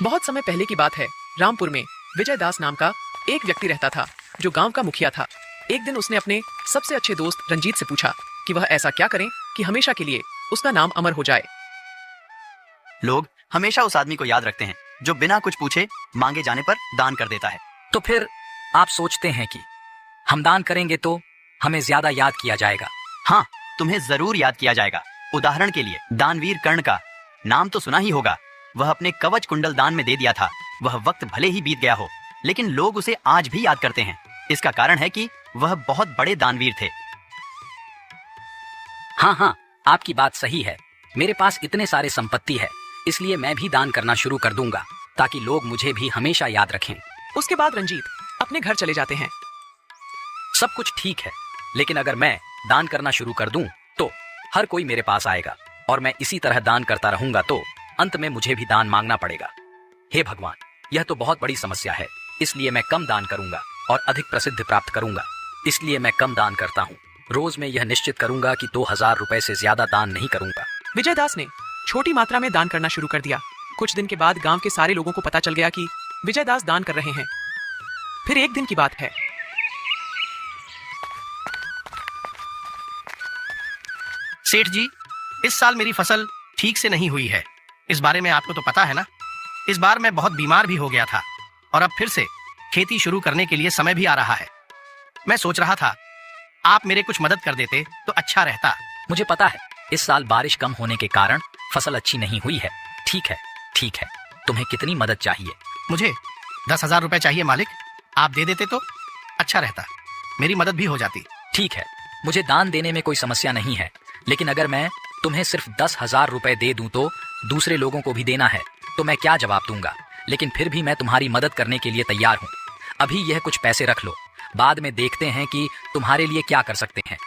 बहुत समय पहले की बात है। रामपुर में विजय दास नाम का एक व्यक्ति रहता था जो गांव का मुखिया था। एक दिन उसने अपने सबसे अच्छे दोस्त रंजीत से पूछा कि वह ऐसा क्या करें कि हमेशा के लिए उसका नाम अमर हो जाए। लोग हमेशा उस आदमी को याद रखते हैं जो बिना कुछ पूछे मांगे जाने पर दान कर देता है। तो फिर आप सोचते हैं कि हम दान करेंगे तो हमें ज्यादा याद किया जाएगा? हाँ, तुम्हें जरूर याद किया जाएगा। उदाहरण के लिए दानवीर कर्ण का नाम तो सुना ही होगा। वह अपने कवच कुंडल दान में दे दिया था। वह वक्त भले ही बीत गया हो, लेकिन लोग उसे आज भी याद करते हैं। इसका कारण है कि वह बहुत बड़े दानवीर थे। हाँ, आपकी बात सही है। मेरे पास इतने सारे संपत्ति है, इसलिए मैं भी दान करना शुरू कर दूंगा ताकि लोग मुझे भी हमेशा याद रखें। उसके बाद रंजीत अपने घर चले जाते हैं। सब कुछ ठीक है, लेकिन अगर मैं दान करना शुरू कर दूं तो हर कोई मेरे पास आएगा और मैं इसी तरह दान करता रहूंगा तो अंत में मुझे भी दान मांगना पड़ेगा। हे भगवान, यह तो बहुत बड़ी समस्या है। इसलिए मैं कम दान करूंगा और अधिक प्रसिद्धि प्राप्त करूंगा। इसलिए मैं कम दान करता हूँ। रोज मैं यह निश्चित करूंगा कि 2000 रुपए से ज्यादा दान नहीं करूंगा। विजय दास ने छोटी मात्रा में दान करना शुरू कर दिया। कुछ दिन के बाद गांव के सारे लोगों को पता चल गया कि विजय दास दान कर रहे हैं। फिर एक दिन की बात है। सेठ जी, इस साल मेरी फसल ठीक से नहीं हुई है। इस बारे में आपको तो पता है ना। इस बार मैं बहुत बीमार भी हो गया था और अब फिर से खेती शुरू करने के लिए समय भी आ रहा है। मैं सोच रहा था आप मेरे कुछ मदद कर देते तो अच्छा रहता। मुझे पता है इस साल बारिश कम होने के कारण फसल अच्छी नहीं हुई है। ठीक है, तुम्हें कितनी मदद चाहिए? मुझे 10,000 रुपए चाहिए मालिक। आप दे देते तो अच्छा रहता, मेरी मदद भी हो जाती। ठीक है, मुझे दान देने में कोई समस्या नहीं है, लेकिन अगर मैं तुम्हें सिर्फ 10,000 रुपए दे दूं तो दूसरे लोगों को भी देना है, तो मैं क्या जवाब दूंगा? लेकिन फिर भी मैं तुम्हारी मदद करने के लिए तैयार हूँ। अभी यह कुछ पैसे रख लो, बाद में देखते हैं कि तुम्हारे लिए क्या कर सकते हैं।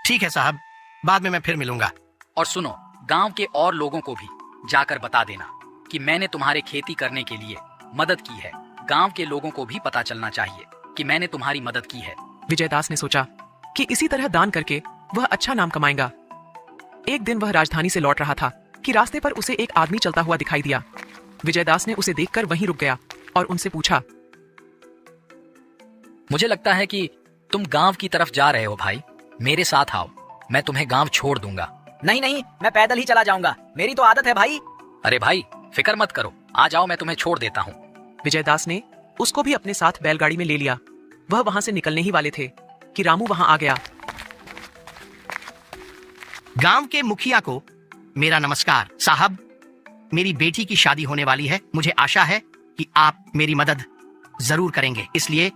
ठीक है साहब, बाद में मैं फिर मिलूंगा। और सुनो, गांव के और लोगों को भी जाकर बता देना कि मैंने तुम्हारे खेती करने के लिए मदद की है। गांव के लोगों को भी पता चलना चाहिए कि मैंने तुम्हारी मदद की है। विजय दास ने सोचा कि इसी तरह दान करके वह अच्छा नाम कमाएगा। एक दिन वह राजधानी से लौट रहा था कि रास्ते पर उसे एक आदमी चलता हुआ दिखाई दिया। विजय दास ने उसे देखकर वहीं रुक गया और उनसे पूछा, मुझे लगता है कि तुम गांव की तरफ जा रहे हो भाई, मेरे साथ आओ, मैं तुम्हें गांव छोड़ दूंगा। नहीं, मैं पैदल ही चला जाऊंगा, मेरी तो आदत है भाई। अरे भाई, फिक्र मत करो, आ जाओ, मैं तुम्हें छोड़ देता हूँ। विजय दास ने उसको भी अपने साथ बैलगाड़ी में ले लिया। वह वहां से निकलने ही वाले थे कि रामू वहां आ गया। गांव के मुखिया को मेरा नमस्कार। साहब, मेरी बेटी की शादी होने वाली है। मुझे आशा है कि आप मेरी मदद जरूर करेंगे, इसलिए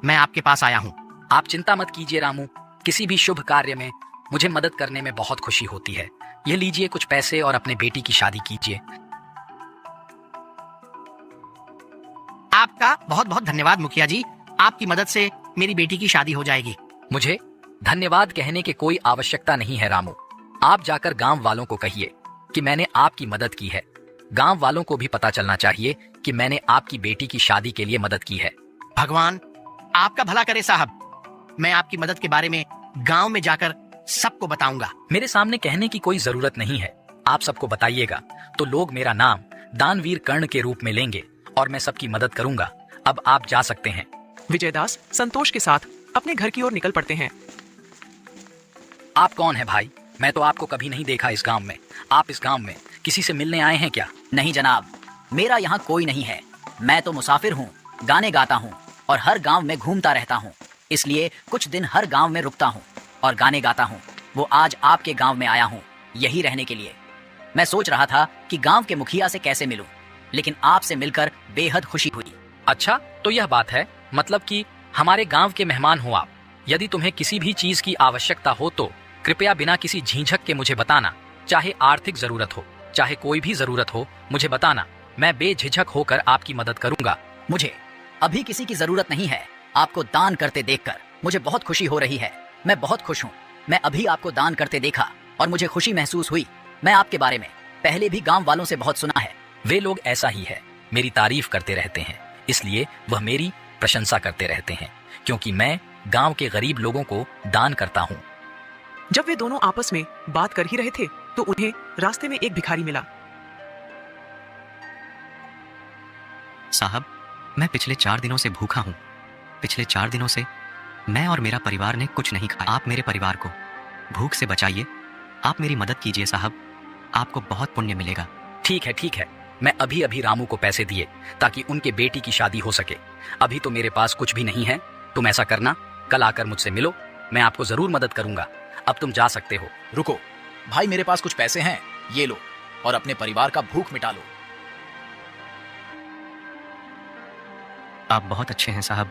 मैं आपके पास आया हूँ। आप चिंता मत कीजिए रामू, किसी भी शुभ कार्य में मुझे मदद करने में बहुत खुशी होती है। ये लीजिए कुछ पैसे और अपने बेटी की शादी कीजिए। आपका बहुत बहुत धन्यवाद मुखिया जी, आपकी मदद से मेरी बेटी की शादी हो जाएगी। मुझे धन्यवाद कहने की कोई आवश्यकता नहीं है रामू। आप जाकर गांव वालों को कहिए कि मैंने आपकी मदद की है। गांव वालों को भी पता चलना चाहिए कि मैंने आपकी बेटी की शादी के लिए मदद की है। भगवान आपका भला करे साहब। मैं आपकी मदद के बारे में गांव में जाकर सबको बताऊंगा। मेरे सामने कहने की कोई जरूरत नहीं है, आप सबको बताइएगा तो लोग मेरा नाम दानवीर कर्ण के रूप में लेंगे और मैं सबकी मदद करूंगा। अब आप जा सकते हैं। विजय दास संतोष के साथ अपने घर की ओर निकल पड़ते हैं। आप कौन है भाई? मैं तो आपको कभी नहीं देखा इस गांव में। आप इस गांव में किसी से मिलने आए हैं क्या? नहीं जनाब, मेरा यहाँ कोई नहीं है। मैं तो मुसाफिर हूँ, गाने गाता हूँ और हर गांव में घूमता रहता हूँ। इसलिए कुछ दिन हर गांव में रुकता हूँ और गाने गाता हूँ। वो आज आपके गांव में आया हूँ यही रहने के लिए। मैं सोच रहा था कि गांव के मुखिया से कैसे मिलूं, लेकिन आपसे मिलकर बेहद खुशी हुई। अच्छा, तो यह बात है, मतलब कि हमारे गांव के मेहमान हो आप। यदि तुम्हें किसी भी चीज की आवश्यकता हो तो कृपया बिना किसी झिझक के मुझे बताना। चाहे आर्थिक जरूरत हो, चाहे कोई भी जरूरत हो, मुझे बताना। मैं बेझिझक होकर आपकी मदद करूंगा। मुझे अभी किसी की जरूरत नहीं है। आपको दान करते देखकर मुझे बहुत खुशी हो रही है। मैं बहुत खुश हूँ। मैं अभी आपको दान करते देखा और मुझे खुशी महसूस हुई। मैं आपके बारे में पहले भी गांव वालों से बहुत सुना है। वे लोग ऐसा ही है, मेरी तारीफ करते रहते हैं, इसलिए वह मेरी प्रशंसा करते रहते हैं, क्योंकि मैं गांव के गरीब लोगों को दान करता हूँ। जब वे दोनों आपस में बात कर ही रहे थे तो उन्हें रास्ते में एक भिखारी मिला। साहब, मैं पिछले 4 दिनों से भूखा हूँ। पिछले 4 दिनों से मैं और मेरा परिवार ने कुछ नहीं खाया। आप मेरे परिवार को भूख से बचाइए। आप मेरी मदद कीजिए साहब, आपको बहुत पुण्य मिलेगा। ठीक है, मैं अभी अभी रामू को पैसे दिए ताकि उनके बेटी की शादी हो सके। अभी तो मेरे पास कुछ भी नहीं है। तुम ऐसा करना, कल आकर मुझसे मिलो, मैं आपको जरूर मदद करूंगा। अब तुम जा सकते हो। रुको भाई, मेरे पास कुछ पैसे हैं, ये लो और अपने परिवार का भूख मिटा लो। आप बहुत अच्छे हैं साहब,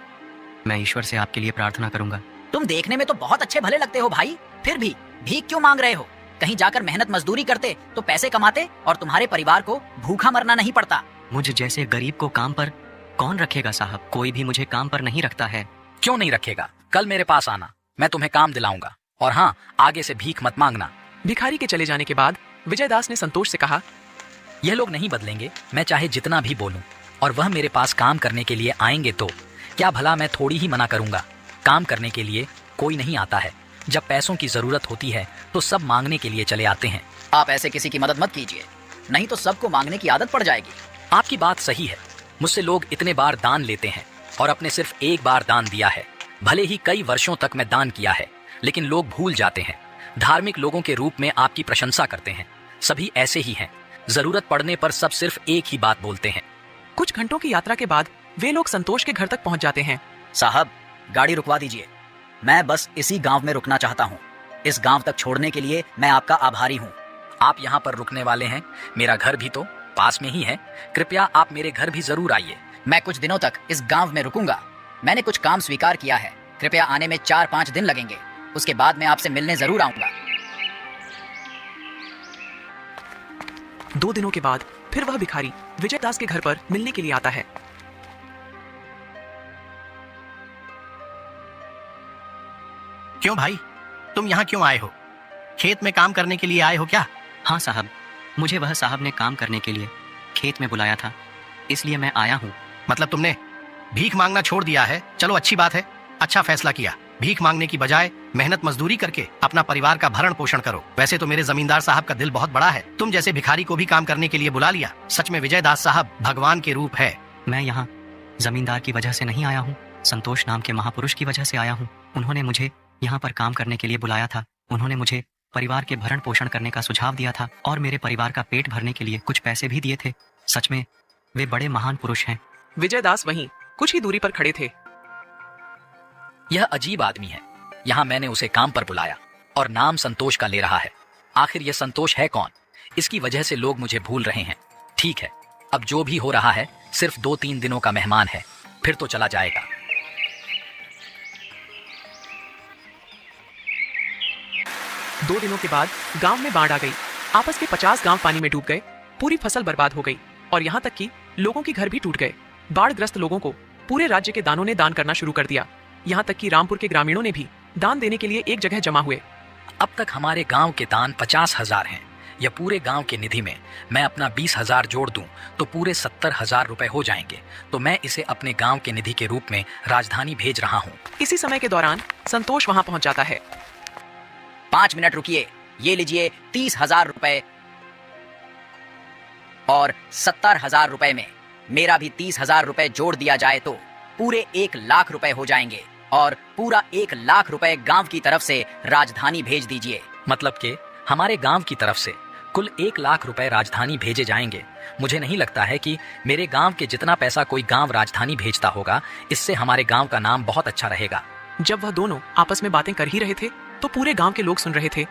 मैं ईश्वर से आपके लिए प्रार्थना करूंगा। तुम देखने में तो बहुत अच्छे भले लगते हो भाई, फिर भी भीख क्यों मांग रहे हो? कहीं जाकर मेहनत मजदूरी करते तो पैसे कमाते और तुम्हारे परिवार को भूखा मरना नहीं पड़ता। मुझ जैसे गरीब को काम पर कौन रखेगा साहब? कोई भी मुझे काम पर नहीं रखता है। क्यों नहीं रखेगा? कल मेरे पास आना, मैं तुम्हें काम दिलाऊंगा। और हाँ, आगे से भीख मत मांगना। भिखारी के चले जाने के बाद विजयदास ने संतोष से कहा, यह लोग नहीं बदलेंगे, मैं चाहे जितना भी बोलूं और वह मेरे पास काम करने के लिए आएंगे तो क्या भला मैं थोड़ी ही मना करूंगा? काम करने के लिए कोई नहीं आता है। जब पैसों की जरूरत होती है तो सब मांगने के लिए चले आते हैं। आप ऐसे किसी की मदद मत कीजिए, नहीं तो सबको मांगने की आदत पड़ जाएगी। आपकी बात सही है, मुझसे लोग इतने बार दान लेते हैं और अपने सिर्फ एक बार दान दिया है। भले ही कई वर्षों तक मैं दान किया है, लेकिन लोग भूल जाते हैं। धार्मिक लोगों के रूप में आपकी प्रशंसा करते हैं, सभी ऐसे ही हैं। जरूरत पड़ने पर सब सिर्फ एक ही बात बोलते हैं। कुछ घंटों की यात्रा के बाद वे लोग संतोष के घर तक पहुंच जाते हैं। साहब, गाड़ी रुकवा दीजिए, मैं बस इसी गांव में रुकना चाहता हूँ। इस गांव तक छोड़ने के लिए मैं आपका आभारी हूँ। आप यहाँ पर रुकने वाले हैं? मेरा घर भी तो पास में ही है। कृपया आप मेरे घर भी जरूर आइए। मैं कुछ दिनों तक इस गांव में रुकूंगा। मैंने कुछ काम स्वीकार किया है। कृपया आने में 4-5 दिन लगेंगे। उसके बाद मैं आपसे मिलने जरूर आऊंगा। 2 दिनों के बाद फिर वह भिखारी विजयदास के घर पर मिलने के लिए आता है। क्यों भाई, तुम यहाँ क्यों आए हो? खेत में काम करने के लिए आए हो क्या? हाँ साहब, मुझे वह साहब ने काम करने के लिए खेत में बुलाया था, इसलिए मैं आया हूँ। मतलब तुमने भीख मांगना छोड़ दिया है? चलो अच्छी बात है, अच्छा फैसला किया। भीख मांगने की बजाय मेहनत मजदूरी करके अपना परिवार का भरण पोषण करो। वैसे तो मेरे जमींदार साहब का दिल बहुत बड़ा है, तुम जैसे भिखारी को भी काम करने के लिए बुला लिया। सच में विजयदास साहब भगवान के रूप है। मैं यहाँ जमींदार की वजह से नहीं आया हूँ, संतोष नाम के महापुरुष की वजह से आया हूँ। उन्होंने मुझे यहाँ पर काम करने के लिए बुलाया था। उन्होंने मुझे परिवार के भरण पोषण करने का सुझाव दिया था और मेरे परिवार का पेट भरने के लिए कुछ पैसे भी दिए थे। सच में वे बड़े महान पुरुष हैं। विजयदास वहीं कुछ ही दूरी पर खड़े थे। यह अजीब आदमी है, यहाँ मैंने उसे काम पर बुलाया और नाम संतोष का ले रहा है। आखिर यह संतोष है कौन? इसकी वजह से लोग मुझे भूल रहे हैं। ठीक है, अब जो भी हो रहा है सिर्फ 2-3 दिनों का मेहमान है, फिर तो चला जाएगा। दो दिनों के बाद गांव में बाढ़ आ गई। आपस के 50 गांव पानी में डूब गए। पूरी फसल बर्बाद हो गई और यहाँ तक कि लोगों के घर भी टूट गए। बाढ़ग्रस्त लोगों को पूरे राज्य के दानों ने दान करना शुरू कर दिया। यहाँ तक कि रामपुर के ग्रामीणों ने भी दान देने के लिए एक जगह जमा हुए। अब तक हमारे गांव के दान 50,000 हैं। यह पूरे गांव के निधि में मैं अपना 20,000 जोड़ दूं तो पूरे 70,000 रुपए हो जाएंगे। तो मैं इसे अपने गांव के निधि के रूप में राजधानी भेज रहा हूं। इसी समय के दौरान संतोष वहां पहुंच जाता है। 5 मिनट रुकिए, ये लीजिए 30,000 रुपए और 70,000 रुपए में मेरा भी 30,000 रुपए जोड़ दिया जाए तो पूरे 1 लाख रुपए हो जाएंगे और पूरा 1 लाख रुपए गांव की तरफ से राजधानी भेज दीजिए। मतलब कि हमारे गांव की तरफ से कुल 1 लाख रुपए राजधानी भेजे जाएंगे। मुझे नहीं लगता है कि मेरे गांव के जितना पैसा कोई गांव राजधानी भेजता होगा। इससे हमारे गांव का नाम बहुत अच्छा रहेगा। जब वह दोनों आपस में बातें कर ही रहे थे तो पूरे गांव के लोग सुन रहे थे।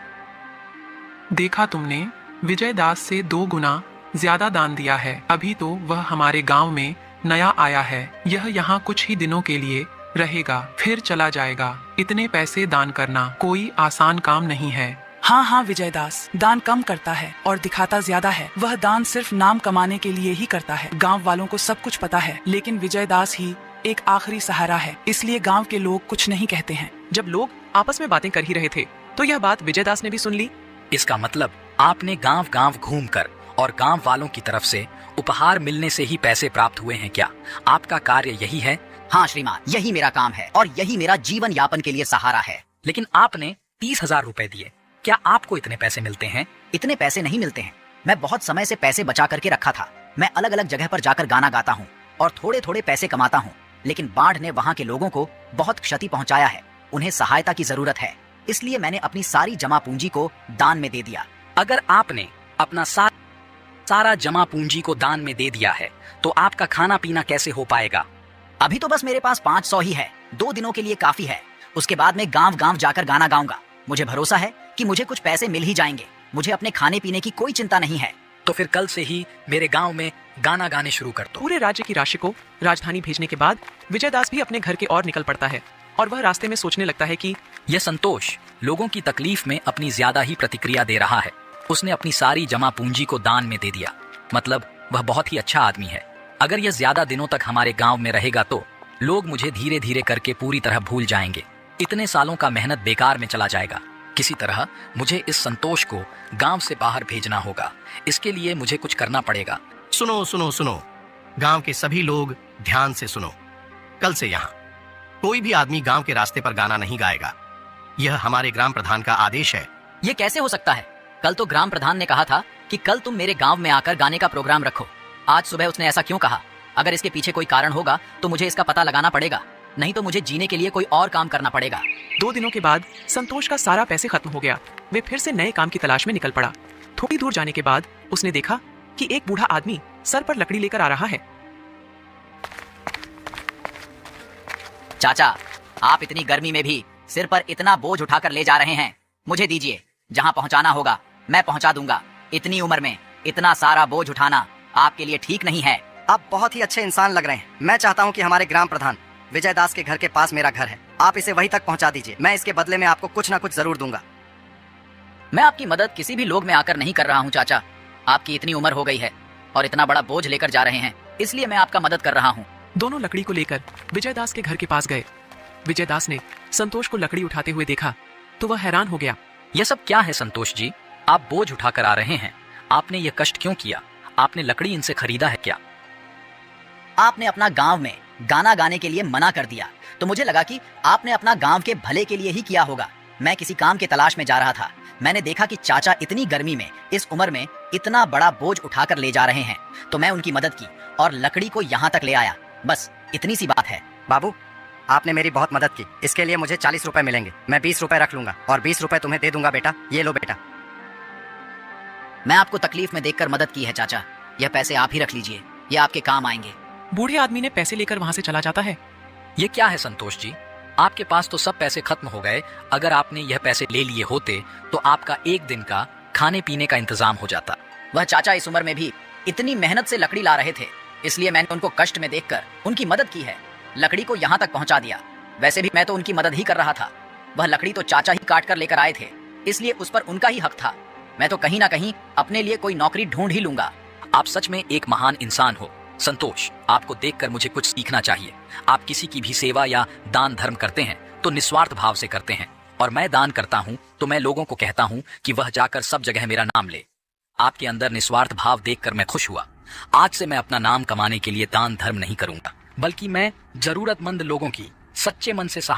देखा तुमने, विजयदास से 2 गुना ज्यादा दान दिया है। अभी तो वह हमारे गांव में नया आया है। यह यहाँ कुछ ही दिनों के लिए रहेगा, फिर चला जाएगा। इतने पैसे दान करना कोई आसान काम नहीं है। हाँ हाँ, विजयदास दान कम करता है और दिखाता ज्यादा है। वह दान सिर्फ नाम कमाने के लिए ही करता है। गांव वालों को सब कुछ पता है, लेकिन विजयदास ही एक आखिरी सहारा है, इसलिए गांव के लोग कुछ नहीं कहते हैं। जब लोग आपस में बातें कर ही रहे थे तो यह बात विजयदास ने भी सुन ली। इसका मतलब आपने गांव गांव घूमकर और गांव वालों की तरफ से उपहार मिलने से ही पैसे प्राप्त हुए हैं क्या? आपका कार्य यही है? हाँ श्रीमान, यही मेरा काम है और यही मेरा जीवन यापन के लिए सहारा है। लेकिन आपने 30,000 रुपए दिए, क्या आपको इतने पैसे मिलते हैं? इतने पैसे नहीं मिलते हैं। मैं बहुत समय से पैसे बचा करके रखा था। मैं अलग अलग जगह पर जाकर गाना गाता हूँ और थोड़े थोड़े पैसे कमाता हूँ, लेकिन बाढ़ ने वहाँ के लोगों को बहुत क्षति पहुँचाया है। उन्हें सहायता की जरूरत है, इसलिए मैंने अपनी सारी जमा पूंजी को दान में दे दिया। अगर आपने अपना सारा जमा पूंजी को दान में दे दिया है तो आपका खाना पीना कैसे हो पाएगा? अभी तो बस मेरे पास 500 ही है। 2 दिनों के लिए काफी है। उसके बाद मैं गांव गांव जाकर गाना गाऊंगा। मुझे भरोसा है कि मुझे कुछ पैसे मिल ही जाएंगे। मुझे अपने खाने पीने की कोई चिंता नहीं है। तो फिर कल से ही मेरे गांव में गाना गाने शुरू कर दो। पूरे राज्य की राशि को राजधानी भेजने के बाद विजयदास भी अपने घर की ओर निकल पड़ता है और वह रास्ते में सोचने लगता है कि यह संतोष लोगों की तकलीफ में अपनी ज्यादा ही प्रतिक्रिया दे रहा है। उसने अपनी सारी जमा पूंजी को दान में दे दिया, मतलब वह बहुत ही अच्छा आदमी है। अगर यह ज्यादा दिनों तक हमारे गांव में रहेगा तो लोग मुझे धीरे धीरे करके पूरी तरह भूल जाएंगे। इतने सालों का मेहनत बेकार में चला जाएगा। किसी तरह मुझे इस संतोष को गांव से बाहर भेजना होगा। इसके लिए मुझे कुछ करना पड़ेगा। सुनो सुनो सुनो, गांव के सभी लोग ध्यान से सुनो। कल से यहाँ कोई भी आदमी गांव के रास्ते पर गाना नहीं गाएगा। यह हमारे ग्राम प्रधान का आदेश है। ये कैसे हो सकता है? कल तो ग्राम प्रधान ने कहा था कि कल तुम मेरे गांव में आकर गाने का प्रोग्राम रखो। आज सुबह उसने ऐसा क्यों कहा? अगर इसके पीछे कोई कारण होगा तो मुझे इसका पता लगाना पड़ेगा, नहीं तो मुझे जीने के लिए कोई और काम करना पड़ेगा। 2 दिनों के बाद संतोष का सारा पैसे खत्म हो गया। वे फिर से नए काम की तलाश में निकल पड़ा। थोड़ी दूर जाने के बाद उसने देखा कि एक बूढ़ा आदमी सर पर लकड़ी लेकर आ रहा है। चाचा, आप इतनी गर्मी में भी सिर पर इतना बोझ उठाकर ले जा रहे हैं। मुझे दीजिए, जहाँ पहुँचाना होगा मैं पहुँचा दूंगा। इतनी उम्र में इतना सारा बोझ उठाना आपके लिए ठीक नहीं है। आप बहुत ही अच्छे इंसान लग रहे हैं। मैं चाहता हूँ कि हमारे ग्राम प्रधान विजयदास के घर के पास मेरा घर है, आप इसे वहीं तक पहुँचा दीजिए। मैं इसके बदले में आपको कुछ ना कुछ जरूर दूंगा। मैं आपकी मदद किसी भी लोग में आकर नहीं कर रहा हूँ चाचा। आपकी इतनी उम्र हो गई है और इतना बड़ा बोझ लेकर जा रहे हैं, इसलिए मैं आपका मदद कर रहा हूँ। दोनों लकड़ी को लेकर विजयदास के घर के पास गए। विजयदास ने संतोष को लकड़ी उठाते हुए देखा तो वह हैरान हो गया। यह सब क्या है संतोष जी? आप बोझ उठाकर आ रहे हैं। आपने यह कष्ट क्यों किया? आपने लकड़ी इनसे खरीदा है क्या? आपने अपना गांव में गाना गाने के लिए मना कर दिया तो मुझे लगा कि आपने अपना गांव के भले के लिए ही किया होगा। मैं किसी काम की तलाश में जा रहा था। मैंने देखा कि चाचा इतनी गर्मी में इस उम्र में इतना बड़ा बोझ उठाकर ले जा रहे हैं, तो मैं उनकी मदद की और लकड़ी को यहाँ तक ले आया। बस इतनी सी बात है। बाबू, आपने मेरी बहुत मदद की। इसके लिए मुझे 40 रुपए मिलेंगे। मैं 20 रुपए रख लूंगा और 20 रुपए तुम्हें दे दूंगा। बेटा, ये लो बेटा। मैं आपको तकलीफ में देखकर मदद की है चाचा। यह पैसे आप ही रख लीजिए, ये आपके काम आएंगे। बूढ़े आदमी ने पैसे लेकर वहां से चला जाता है। ये क्या है संतोष जी? आपके पास तो सब पैसे खत्म हो गए। अगर आपने यह पैसे ले लिए होते तो आपका एक दिन का खाने पीने का इंतजाम हो जाता। वह चाचा इस उम्र में भी इतनी मेहनत से लकड़ी ला रहे थे, इसलिए मैंने उनको कष्ट में देखकर उनकी मदद की है। लकड़ी को यहाँ तक पहुँचा दिया। वैसे भी मैं तो उनकी मदद ही कर रहा था। वह लकड़ी तो चाचा ही काट कर लेकर आए थे, इसलिए उस पर उनका ही हक था। मैं तो कहीं ना कहीं अपने लिए कोई नौकरी ढूंढ ही लूंगा। आप सच में एक महान इंसान हो संतोष। आपको देखकर मुझे कुछ सीखना चाहिए। आप किसी की भी सेवा या दान धर्म करते हैं तो निस्वार्थ भाव से करते हैं, और मैं दान करता हूं तो मैं लोगों को कहता हूं कि वह जाकर सब जगह मेरा नाम ले। आपके अंदर निस्वार्थ भाव देखकर मैं खुश हुआ। आज से मैं अपना नाम कमाने के लिए दान धर्म नहीं करूंगा, बल्कि मैं जरूरतमंद लोगों की सच्चे मन से सहायता